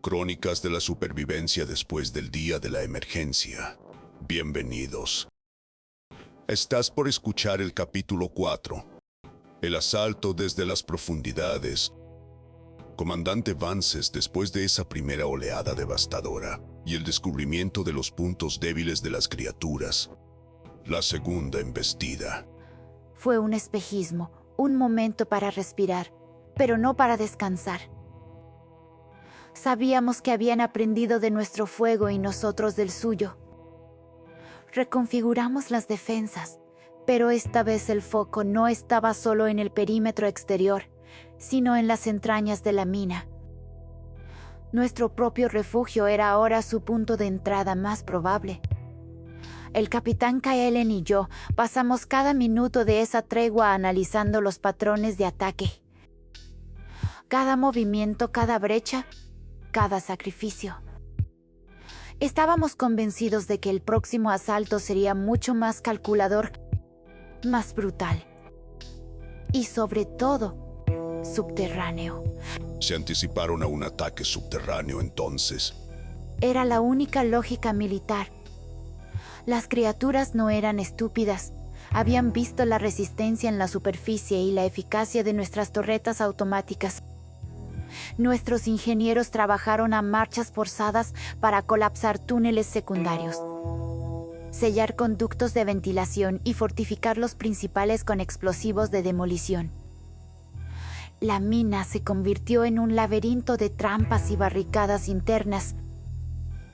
Crónicas de la supervivencia después del día de la emergencia. Bienvenidos. Estás por escuchar el capítulo 4. El asalto desde las profundidades. Comandante Vances, después de esa primera oleada devastadora y el descubrimiento de los puntos débiles de las criaturas. La segunda embestida. Fue un espejismo, un momento para respirar, pero no para descansar. Sabíamos que habían aprendido de nuestro fuego y nosotros del suyo. Reconfiguramos las defensas, pero esta vez el foco no estaba solo en el perímetro exterior, sino en las entrañas de la mina. Nuestro propio refugio era ahora su punto de entrada más probable. El capitán Kaelen y yo pasamos cada minuto de esa tregua analizando los patrones de ataque. Cada movimiento, cada brecha, cada sacrificio. Estábamos convencidos de que el próximo asalto sería mucho más calculador, más brutal y sobre todo, subterráneo. Se anticiparon a un ataque subterráneo entonces. Era la única lógica militar. Las criaturas no eran estúpidas. Habían visto la resistencia en la superficie y la eficacia de nuestras torretas automáticas. Nuestros ingenieros trabajaron a marchas forzadas para colapsar túneles secundarios, sellar conductos de ventilación y fortificar los principales con explosivos de demolición. La mina se convirtió en un laberinto de trampas y barricadas internas.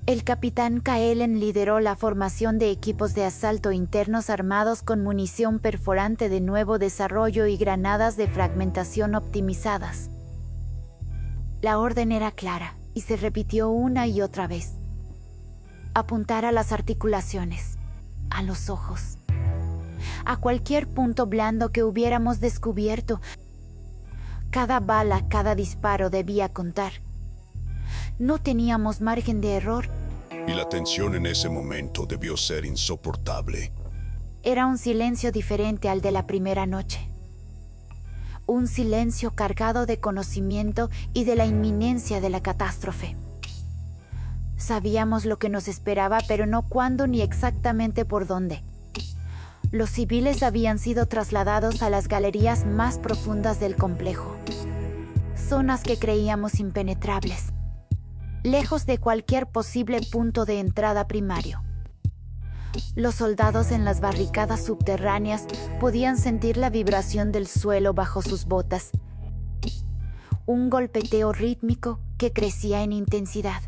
El capitán Kaelen lideró la formación de equipos de asalto internos armados con munición perforante de nuevo desarrollo y granadas de fragmentación optimizadas. La orden era clara y se repitió una y otra vez. Apuntar a las articulaciones, a los ojos, a cualquier punto blando que hubiéramos descubierto. Cada bala, cada disparo debía contar. No teníamos margen de error. Y la tensión en ese momento debió ser insoportable. Era un silencio diferente al de la primera noche. Un silencio cargado de conocimiento y de la inminencia de la catástrofe. Sabíamos lo que nos esperaba, pero no cuándo ni exactamente por dónde. Los civiles habían sido trasladados a las galerías más profundas del complejo. Zonas que creíamos impenetrables, lejos de cualquier posible punto de entrada primario. Los soldados en las barricadas subterráneas podían sentir la vibración del suelo bajo sus botas. Un golpeteo rítmico que crecía en intensidad,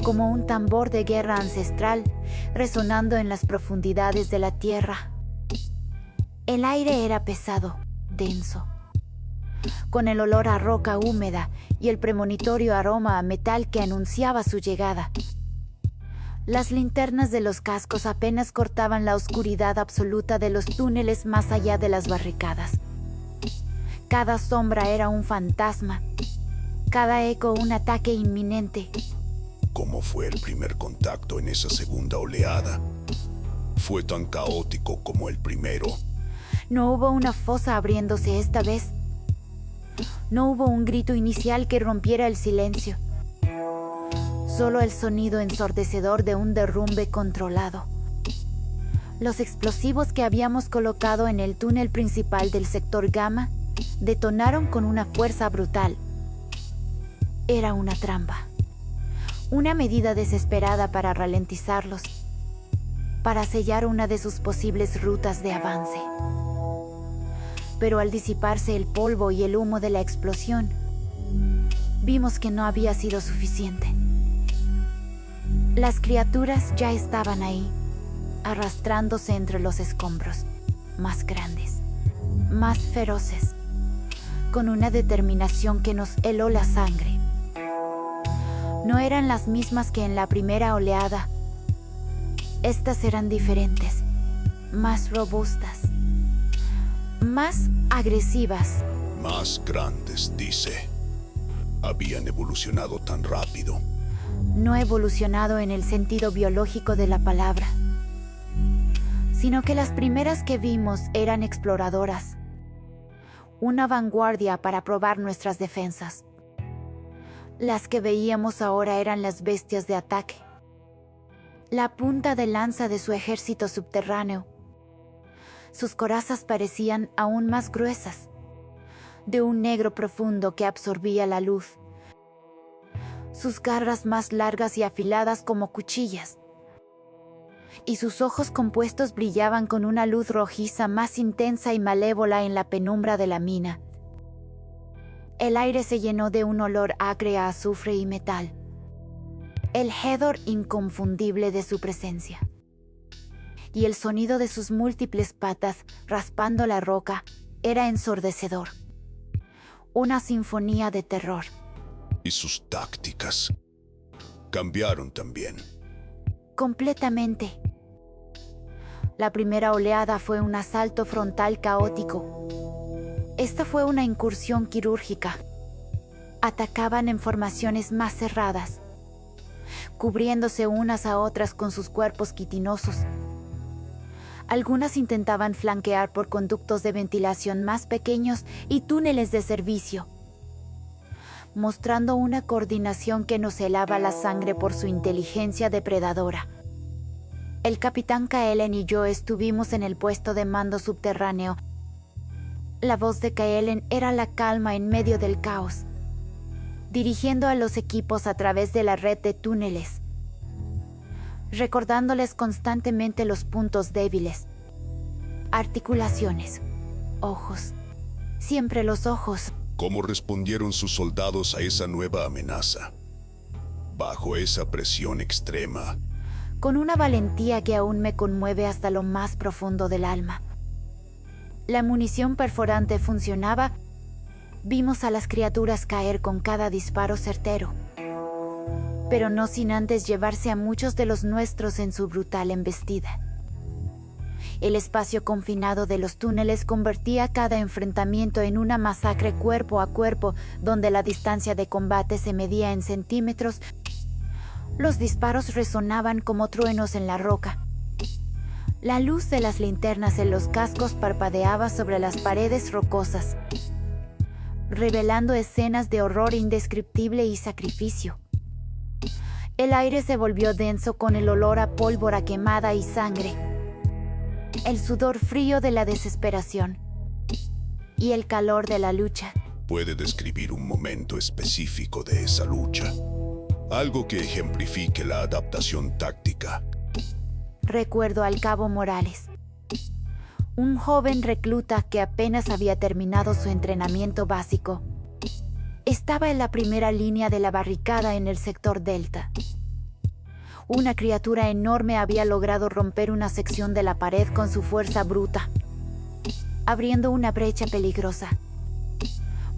como un tambor de guerra ancestral resonando en las profundidades de la tierra. El aire era pesado, denso, con el olor a roca húmeda y el premonitorio aroma a metal que anunciaba su llegada. Las linternas de los cascos apenas cortaban la oscuridad absoluta de los túneles más allá de las barricadas. Cada sombra era un fantasma, cada eco un ataque inminente. ¿Cómo fue el primer contacto en esa segunda oleada? ¿Fue tan caótico como el primero? No hubo una fosa abriéndose esta vez. No hubo un grito inicial que rompiera el silencio. Solo el sonido ensordecedor de un derrumbe controlado. Los explosivos que habíamos colocado en el túnel principal del sector Gamma detonaron con una fuerza brutal. Era una trampa. Una medida desesperada para ralentizarlos, para sellar una de sus posibles rutas de avance. Pero al disiparse el polvo y el humo de la explosión, vimos que no había sido suficiente. Las criaturas ya estaban ahí, arrastrándose entre los escombros, más grandes, más feroces, con una determinación que nos heló la sangre. No eran las mismas que en la primera oleada. Estas eran diferentes, más robustas, más agresivas. Más grandes, dice. Habían evolucionado tan rápido. No evolucionado en el sentido biológico de la palabra, sino que las primeras que vimos eran exploradoras, una vanguardia para probar nuestras defensas. Las que veíamos ahora eran las bestias de ataque, la punta de lanza de su ejército subterráneo. Sus corazas parecían aún más gruesas, de un negro profundo que absorbía la luz. Sus garras más largas y afiladas como cuchillas, y sus ojos compuestos brillaban con una luz rojiza más intensa y malévola en la penumbra de la mina. El aire se llenó de un olor acre a azufre y metal, el hedor inconfundible de su presencia. Y el sonido de sus múltiples patas raspando la roca era ensordecedor, una sinfonía de terror. Y sus tácticas cambiaron también. Completamente. La primera oleada fue un asalto frontal caótico. Esta fue una incursión quirúrgica. Atacaban en formaciones más cerradas, cubriéndose unas a otras con sus cuerpos quitinosos. Algunas intentaban flanquear por conductos de ventilación más pequeños y túneles de servicio, mostrando una coordinación que nos helaba la sangre por su inteligencia depredadora. El capitán Kaelen y yo estuvimos en el puesto de mando subterráneo. La voz de Kaelen era la calma en medio del caos, dirigiendo a los equipos a través de la red de túneles, recordándoles constantemente los puntos débiles. Articulaciones, ojos, siempre los ojos. ¿Cómo respondieron sus soldados a esa nueva amenaza? Bajo esa presión extrema. Con una valentía que aún me conmueve hasta lo más profundo del alma. La munición perforante funcionaba. Vimos a las criaturas caer con cada disparo certero, pero no sin antes llevarse a muchos de los nuestros en su brutal embestida. El espacio confinado de los túneles convertía cada enfrentamiento en una masacre cuerpo a cuerpo, donde la distancia de combate se medía en centímetros. Los disparos resonaban como truenos en la roca. La luz de las linternas en los cascos parpadeaba sobre las paredes rocosas, revelando escenas de horror indescriptible y sacrificio. El aire se volvió denso con el olor a pólvora quemada y sangre, el sudor frío de la desesperación y el calor de la lucha. ¿Puede describir un momento específico de esa lucha? Algo que ejemplifique la adaptación táctica. Recuerdo al cabo Morales, un joven recluta que apenas había terminado su entrenamiento básico. Estaba en la primera línea de la barricada en el sector Delta. Una criatura enorme había logrado romper una sección de la pared con su fuerza bruta, abriendo una brecha peligrosa.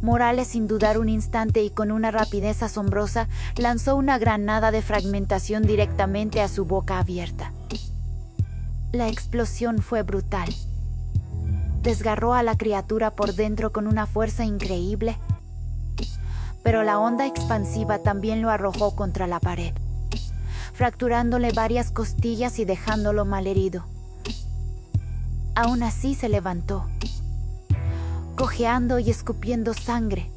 Morales, sin dudar un instante y con una rapidez asombrosa, lanzó una granada de fragmentación directamente a su boca abierta. La explosión fue brutal. Desgarró a la criatura por dentro con una fuerza increíble, pero la onda expansiva también lo arrojó contra la pared, fracturándole varias costillas y dejándolo malherido. Aún así se levantó, cojeando y escupiendo sangre,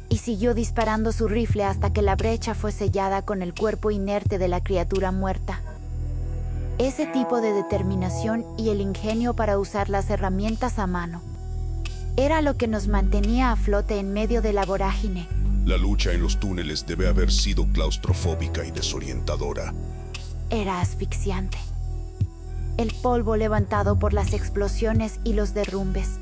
y siguió disparando su rifle hasta que la brecha fue sellada con el cuerpo inerte de la criatura muerta. Ese tipo de determinación y el ingenio para usar las herramientas a mano era lo que nos mantenía a flote en medio de la vorágine. La lucha en los túneles debe haber sido claustrofóbica y desorientadora. Era asfixiante. El polvo levantado por las explosiones y los derrumbes,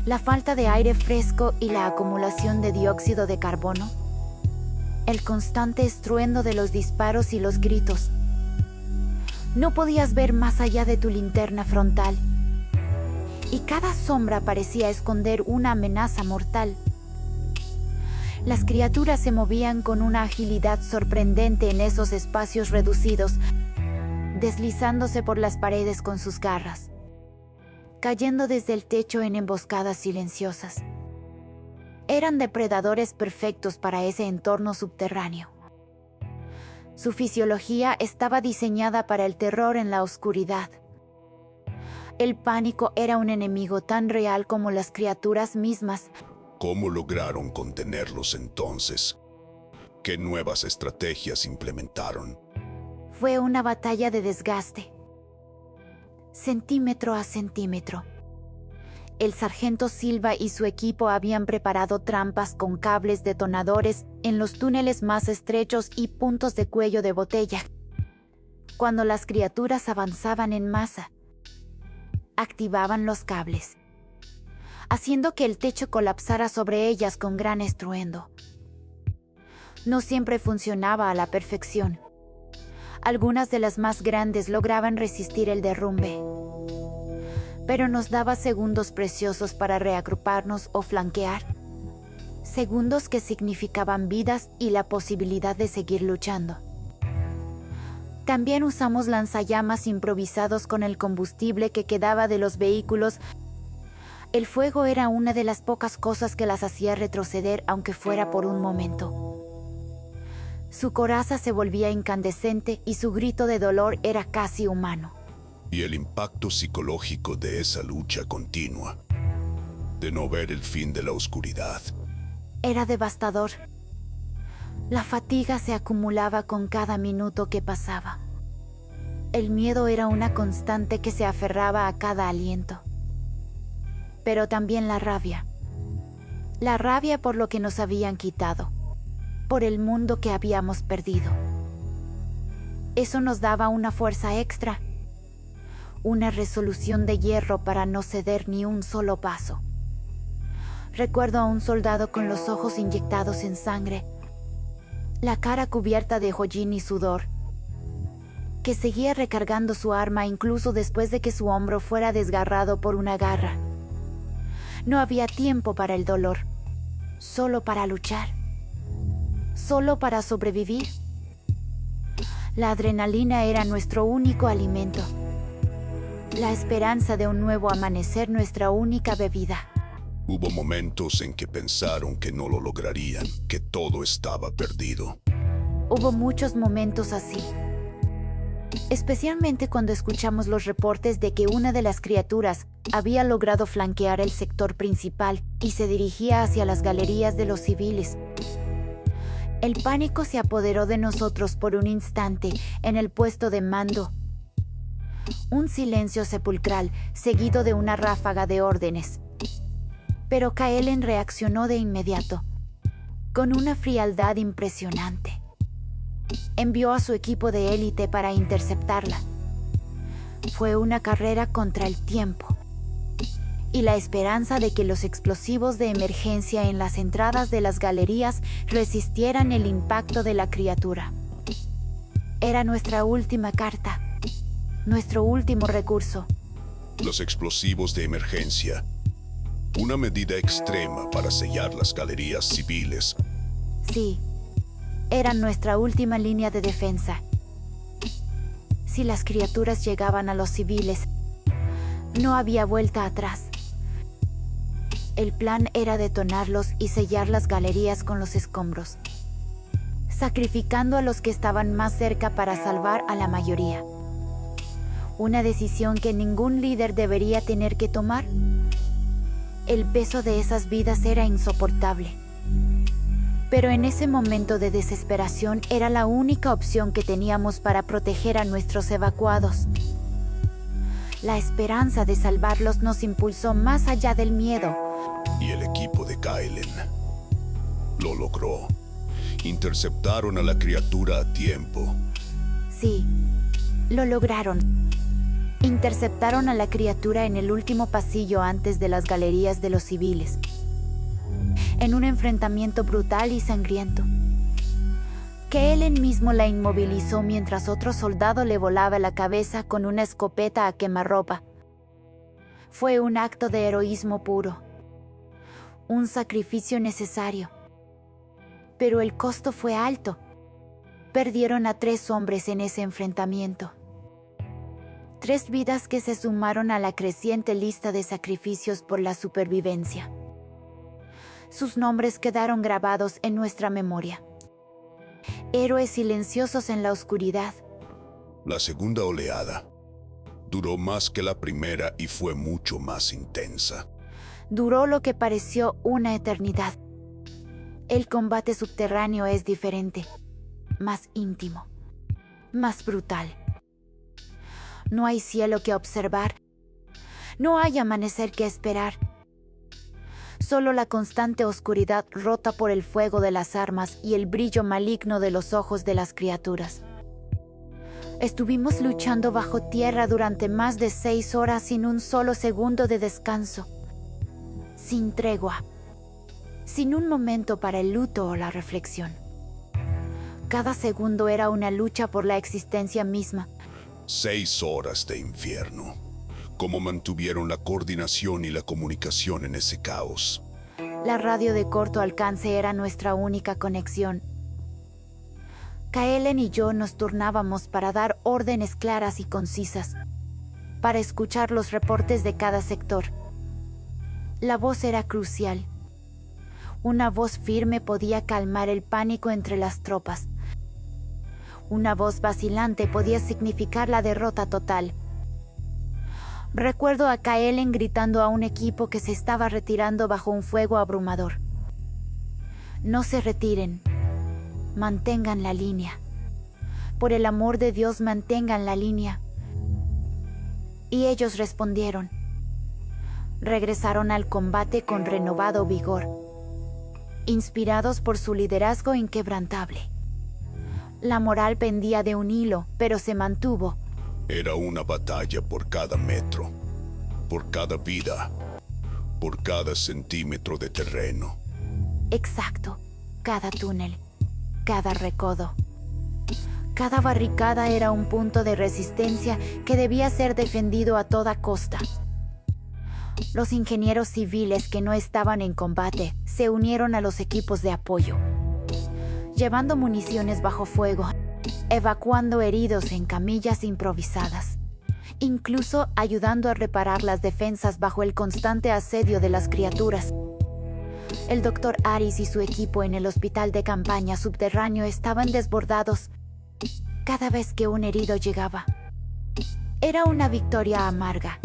la falta de aire fresco y la acumulación de dióxido de carbono, el constante estruendo de los disparos y los gritos. No podías ver más allá de tu linterna frontal, y cada sombra parecía esconder una amenaza mortal. Las criaturas se movían con una agilidad sorprendente en esos espacios reducidos, deslizándose por las paredes con sus garras, cayendo desde el techo en emboscadas silenciosas. Eran depredadores perfectos para ese entorno subterráneo. Su fisiología estaba diseñada para el terror en la oscuridad. El pánico era un enemigo tan real como las criaturas mismas. ¿Cómo lograron contenerlos entonces? ¿Qué nuevas estrategias implementaron? Fue una batalla de desgaste, centímetro a centímetro. El sargento Silva y su equipo habían preparado trampas con cables detonadores en los túneles más estrechos y puntos de cuello de botella. Cuando las criaturas avanzaban en masa, activaban los cables, haciendo que el techo colapsara sobre ellas con gran estruendo. No siempre funcionaba a la perfección. Algunas de las más grandes lograban resistir el derrumbe, pero nos daba segundos preciosos para reagruparnos o flanquear. Segundos que significaban vidas y la posibilidad de seguir luchando. También usamos lanzallamas improvisados con el combustible que quedaba de los vehículos. El fuego era una de las pocas cosas que las hacía retroceder, aunque fuera por un momento. Su coraza se volvía incandescente y su grito de dolor era casi humano. Y el impacto psicológico de esa lucha continua, de no ver el fin de la oscuridad. Era devastador. La fatiga se acumulaba con cada minuto que pasaba. El miedo era una constante que se aferraba a cada aliento. Pero también la rabia. La rabia por lo que nos habían quitado, por el mundo que habíamos perdido. Eso nos daba una fuerza extra, una resolución de hierro para no ceder ni un solo paso. Recuerdo a un soldado con los ojos inyectados en sangre, la cara cubierta de hollín y sudor, que seguía recargando su arma incluso después de que su hombro fuera desgarrado por una garra. No había tiempo para el dolor, solo para luchar, solo para sobrevivir. La adrenalina era nuestro único alimento, la esperanza de un nuevo amanecer nuestra única bebida. Hubo momentos en que pensaron que no lo lograrían, que todo estaba perdido. Hubo muchos momentos así, especialmente cuando escuchamos los reportes de que una de las criaturas había logrado flanquear el sector principal y se dirigía hacia las galerías de los civiles. El pánico se apoderó de nosotros por un instante en el puesto de mando. Un silencio sepulcral seguido de una ráfaga de órdenes. Pero Kaelen reaccionó de inmediato, con una frialdad impresionante. Envió a su equipo de élite para interceptarla. Fue una carrera contra el tiempo y la esperanza de que los explosivos de emergencia en las entradas de las galerías resistieran el impacto de la criatura. Era nuestra última carta, nuestro último recurso. Los explosivos de emergencia, una medida extrema para sellar las galerías civiles. Sí, eran nuestra última línea de defensa. Si las criaturas llegaban a los civiles, no había vuelta atrás. El plan era detonarlos y sellar las galerías con los escombros, sacrificando a los que estaban más cerca para salvar a la mayoría. Una decisión que ningún líder debería tener que tomar. El peso de esas vidas era insoportable. Pero en ese momento de desesperación era la única opción que teníamos para proteger a nuestros evacuados. La esperanza de salvarlos nos impulsó más allá del miedo. Y el equipo de Kaelen lo logró. Interceptaron a la criatura a tiempo. Sí, lo lograron. Interceptaron a la criatura en el último pasillo antes de las galerías de los civiles, en un enfrentamiento brutal y sangriento. Kaelen mismo la inmovilizó mientras otro soldado le volaba la cabeza con una escopeta a quemarropa. Fue un acto de heroísmo puro, un sacrificio necesario. Pero el costo fue alto. Perdieron a 3 hombres en ese enfrentamiento. 3 vidas que se sumaron a la creciente lista de sacrificios por la supervivencia. Sus nombres quedaron grabados en nuestra memoria. Héroes silenciosos en la oscuridad. La segunda oleada duró más que la primera y fue mucho más intensa. Duró lo que pareció una eternidad. El combate subterráneo es diferente, más íntimo, más brutal. No hay cielo que observar, no hay amanecer que esperar. Solo la constante oscuridad rota por el fuego de las armas y el brillo maligno de los ojos de las criaturas. Estuvimos luchando bajo tierra durante más de 6 horas sin un solo segundo de descanso, sin tregua, sin un momento para el luto o la reflexión. Cada segundo era una lucha por la existencia misma. 6 horas de infierno. ¿Cómo mantuvieron la coordinación y la comunicación en ese caos? La radio de corto alcance era nuestra única conexión. Kaelen y yo nos turnábamos para dar órdenes claras y concisas, para escuchar los reportes de cada sector. La voz era crucial. Una voz firme podía calmar el pánico entre las tropas. Una voz vacilante podía significar la derrota total. Recuerdo a Kaelen gritando a un equipo que se estaba retirando bajo un fuego abrumador: no se retiren, mantengan la línea. Por el amor de Dios, mantengan la línea. Y ellos respondieron. Regresaron al combate con renovado vigor, inspirados por su liderazgo inquebrantable. La moral pendía de un hilo, pero se mantuvo. Era una batalla por cada metro, por cada vida, por cada centímetro de terreno. Exacto, cada túnel, cada recodo, cada barricada era un punto de resistencia que debía ser defendido a toda costa. Los ingenieros civiles que no estaban en combate se unieron a los equipos de apoyo, llevando municiones bajo fuego, evacuando heridos en camillas improvisadas, incluso ayudando a reparar las defensas bajo el constante asedio de las criaturas. El Dr. Aris y su equipo en el hospital de campaña subterráneo estaban desbordados cada vez que un herido llegaba. Era una victoria amarga.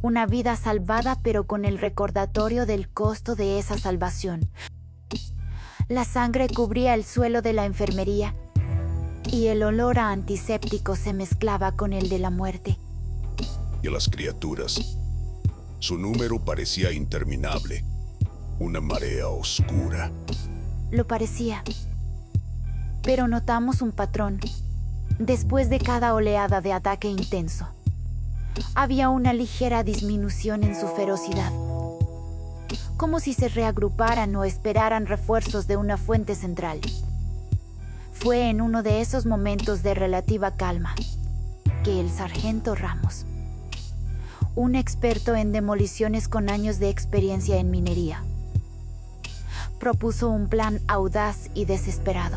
Una vida salvada, pero con el recordatorio del costo de esa salvación. La sangre cubría el suelo de la enfermería y el olor a antiséptico se mezclaba con el de la muerte. Y a las criaturas, su número parecía interminable, una marea oscura. Lo parecía. Pero notamos un patrón. Después de cada oleada de ataque intenso, había una ligera disminución en su ferocidad, como si se reagruparan o esperaran refuerzos de una fuente central. Fue en uno de esos momentos de relativa calma que el sargento Ramos, un experto en demoliciones con años de experiencia en minería, propuso un plan audaz y desesperado.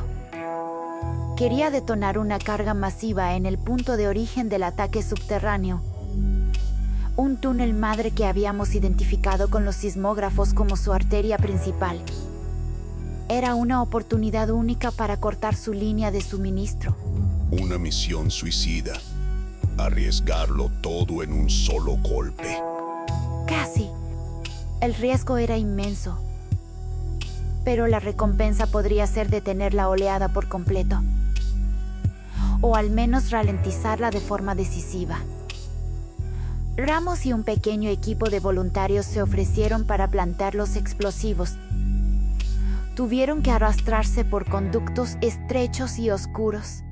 Quería detonar una carga masiva en el punto de origen del ataque subterráneo, un túnel madre que habíamos identificado con los sismógrafos como su arteria principal. Era una oportunidad única para cortar su línea de suministro. Una misión suicida. Arriesgarlo todo en un solo golpe. Casi. El riesgo era inmenso. Pero la recompensa podría ser detener la oleada por completo. O al menos ralentizarla de forma decisiva. Ramos y un pequeño equipo de voluntarios se ofrecieron para plantar los explosivos. Tuvieron que arrastrarse por conductos estrechos y oscuros,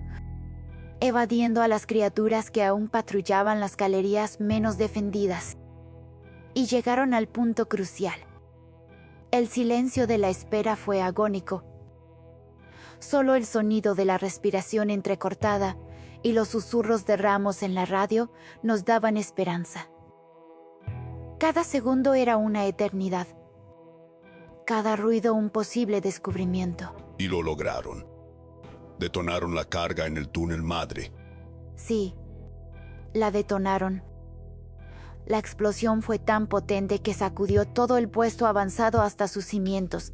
evadiendo a las criaturas que aún patrullaban las galerías menos defendidas. Y llegaron al punto crucial. El silencio de la espera fue agónico. Solo el sonido de la respiración entrecortada y los susurros de Ramos en la radio nos daban esperanza. Cada segundo era una eternidad. Cada ruido un posible descubrimiento. Y lo lograron. Detonaron la carga en el túnel madre. Sí, la detonaron. La explosión fue tan potente que sacudió todo el puesto avanzado hasta sus cimientos.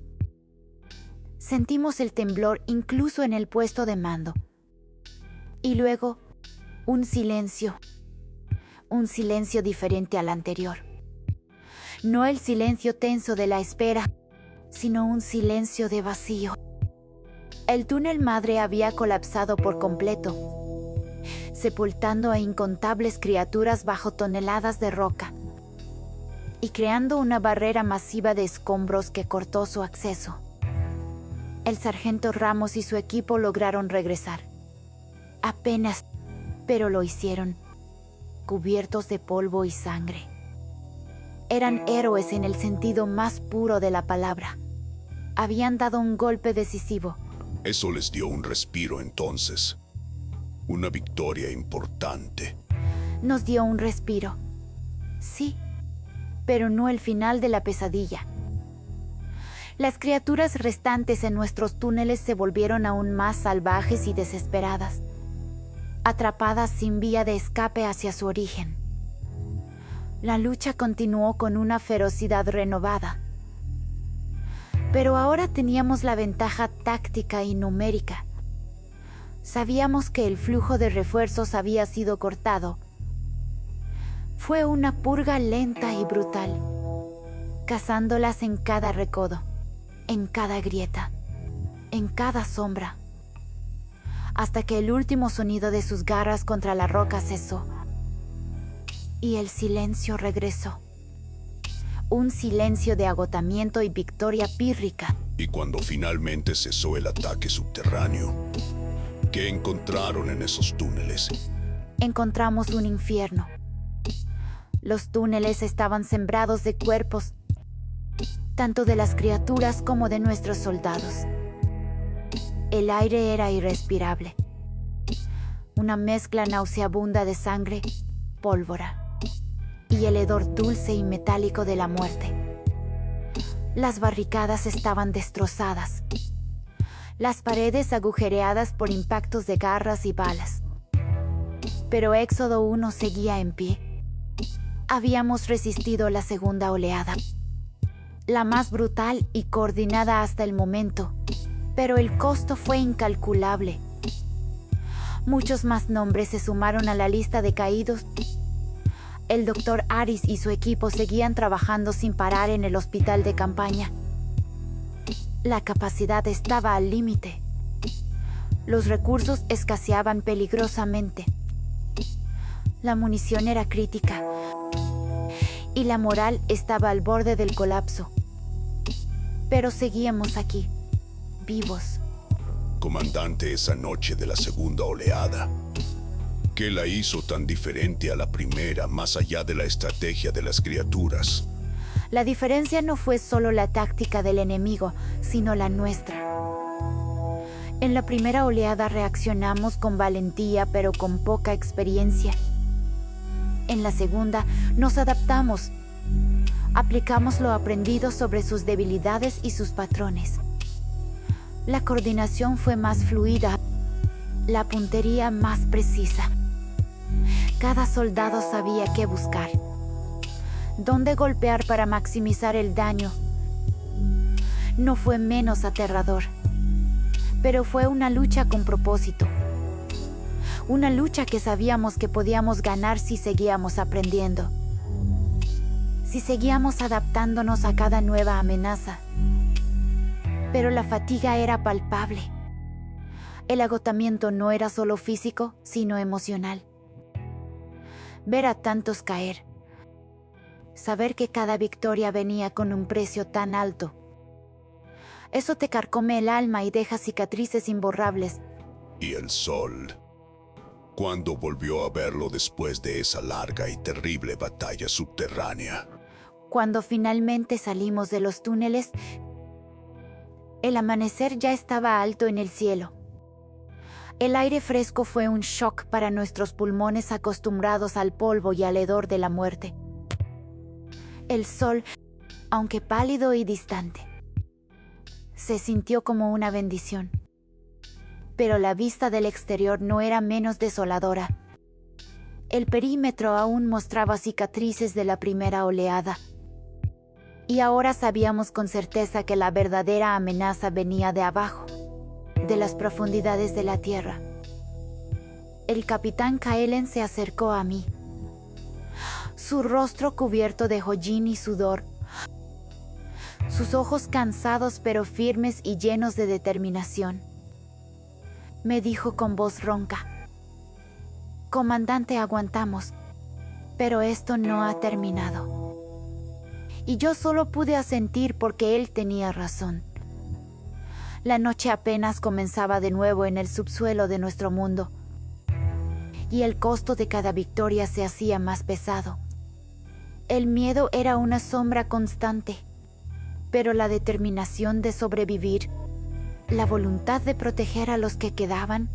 Sentimos el temblor incluso en el puesto de mando. Y luego, un silencio diferente al anterior. No el silencio tenso de la espera, sino un silencio de vacío. El túnel madre había colapsado por completo, sepultando a incontables criaturas bajo toneladas de roca y creando una barrera masiva de escombros que cortó su acceso. El sargento Ramos y su equipo lograron regresar. Apenas, pero lo hicieron, cubiertos de polvo y sangre. Eran héroes en el sentido más puro de la palabra. Habían dado un golpe decisivo. Eso les dio un respiro entonces. Una victoria importante. Nos dio un respiro. Sí, pero no el final de la pesadilla. Las criaturas restantes en nuestros túneles se volvieron aún más salvajes y desesperadas, atrapadas sin vía de escape hacia su origen. La lucha continuó con una ferocidad renovada. Pero ahora teníamos la ventaja táctica y numérica. Sabíamos que el flujo de refuerzos había sido cortado. Fue una purga lenta y brutal, cazándolas en cada recodo, en cada grieta, en cada sombra, hasta que el último sonido de sus garras contra la roca cesó. Y el silencio regresó. Un silencio de agotamiento y victoria pírrica. Y cuando finalmente cesó el ataque subterráneo, ¿qué encontraron en esos túneles? Encontramos un infierno. Los túneles estaban sembrados de cuerpos, tanto de las criaturas como de nuestros soldados. El aire era irrespirable. Una mezcla nauseabunda de sangre, pólvora y el hedor dulce y metálico de la muerte. Las barricadas estaban destrozadas, las paredes agujereadas por impactos de garras y balas. Pero Éxodo 1 seguía en pie. Habíamos resistido la segunda oleada, la más brutal y coordinada hasta el momento, pero el costo fue incalculable. Muchos más nombres se sumaron a la lista de caídos. El doctor Aris y su equipo seguían trabajando sin parar en el hospital de campaña. La capacidad estaba al límite. Los recursos escaseaban peligrosamente. La munición era crítica y la moral estaba al borde del colapso. Pero seguíamos aquí, vivos. Comandante, esa noche de la segunda oleada, ¿qué la hizo tan diferente a la primera, más allá de la estrategia de las criaturas? La diferencia no fue solo la táctica del enemigo, sino la nuestra. En la primera oleada reaccionamos con valentía, pero con poca experiencia. En la segunda, nos adaptamos. Aplicamos lo aprendido sobre sus debilidades y sus patrones. La coordinación fue más fluida, la puntería más precisa. Cada soldado sabía qué buscar, dónde golpear para maximizar el daño. No fue menos aterrador, pero fue una lucha con propósito. Una lucha que sabíamos que podíamos ganar si seguíamos aprendiendo, si seguíamos adaptándonos a cada nueva amenaza. Pero la fatiga era palpable. El agotamiento no era solo físico, sino emocional. Ver a tantos caer, saber que cada victoria venía con un precio tan alto, eso te carcome el alma y deja cicatrices imborrables. ¿Y el sol? ¿Cuándo volvió a verlo después de esa larga y terrible batalla subterránea? Cuando finalmente salimos de los túneles, el amanecer ya estaba alto en el cielo. El aire fresco fue un shock para nuestros pulmones acostumbrados al polvo y al hedor de la muerte. El sol, aunque pálido y distante, se sintió como una bendición. Pero la vista del exterior no era menos desoladora. El perímetro aún mostraba cicatrices de la primera oleada. Y ahora sabíamos con certeza que la verdadera amenaza venía de abajo, de las profundidades de la tierra. El capitán Kaelen se acercó a mí. Su rostro cubierto de hollín y sudor, sus ojos cansados pero firmes y llenos de determinación. Me dijo con voz ronca: «Comandante, aguantamos, pero esto no ha terminado». Y yo solo pude asentir porque él tenía razón. La noche apenas comenzaba de nuevo en el subsuelo de nuestro mundo, y el costo de cada victoria se hacía más pesado. El miedo era una sombra constante, pero la determinación de sobrevivir, la voluntad de proteger a los que quedaban,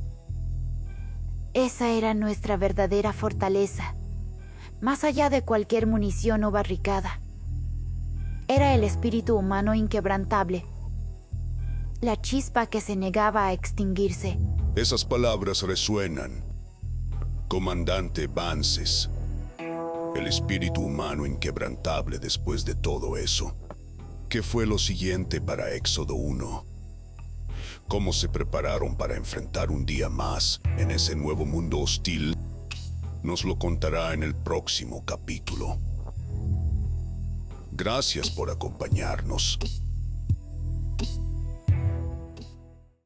esa era nuestra verdadera fortaleza, más allá de cualquier munición o barricada. Era el espíritu humano inquebrantable, la chispa que se negaba a extinguirse. Esas palabras resuenan. Comandante Vances. El espíritu humano inquebrantable después de todo eso. ¿Qué fue lo siguiente para Éxodo 1? ¿Cómo se prepararon para enfrentar un día más en ese nuevo mundo hostil? Nos lo contará en el próximo capítulo. Gracias por acompañarnos.